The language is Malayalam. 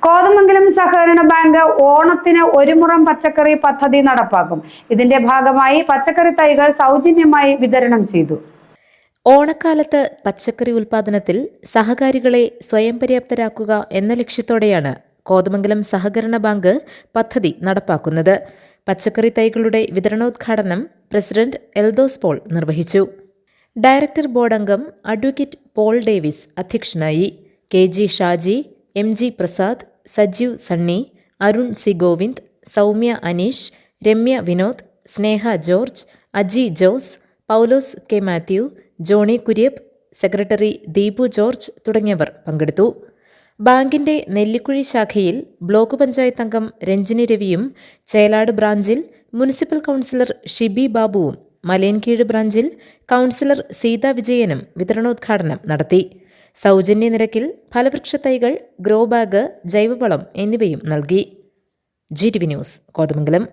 കോതമംഗലം സഹകരണ ബാങ്ക് ഓണത്തിന് ഒരു മുറം പച്ചക്കറി പദ്ധതി നടപ്പാക്കും. ഇതിന്റെ ഭാഗമായി പച്ചക്കറി തൈകൾ സൗജന്യമായി വിതരണം ചെയ്തു. ഓണക്കാലത്ത് പച്ചക്കറി ഉൽപാദനത്തിൽ സഹകാരികളെ സ്വയം പര്യാപ്തരാക്കുക എന്ന ലക്ഷ്യത്തോടെയാണ് കോതമംഗലം സഹകരണ ബാങ്ക് പദ്ധതി നടപ്പാക്കുന്നത്. പച്ചക്കറി തൈകളുടെ വിതരണോദ്ഘാടനം പ്രസിഡന്റ് എൽദോസ് പോൾ നിർവഹിച്ചു. ഡയറക്ടർ ബോർഡ് അംഗം അഡ്വക്കേറ്റ് പോൾ ഡേവിസ് അധ്യക്ഷനായി. KG Shaji, MG Prasad, Sajeev Sunny, Arun C Govind, Soumya Aneesh, Ramya Vinod, Sneha George, Aji Jose, Paulose K Mathew, Johny Kuriappu, secretary Deepu George തുടങ്ങിയവർ പങ്കെടുത്തു. ബാങ്കിന്റെ നെല്ലിക്കുഴി ശാഖയിൽ ബ്ലോക്ക് പഞ്ചായത്ത് അംഗം രഞ്ജിനി രവിയും, ചേലാട് ബ്രാഞ്ചിൽ മുനിസിപ്പൽ കൗൺസിലർ ഷിബി ബാബുവും, മലയൻകീഴ് ബ്രാഞ്ചിൽ കൗൺസിലർ സീത വിജയനും വിതരണോദ്ഘാടനം നടത്തി. സൗജന്യ നിരക്കിൽ ഫലവൃക്ഷ തൈകൾ, ഗ്രോ ബാഗ്, ജൈവവളം എന്നിവയും നൽകി. GTV news, Kothamangalam.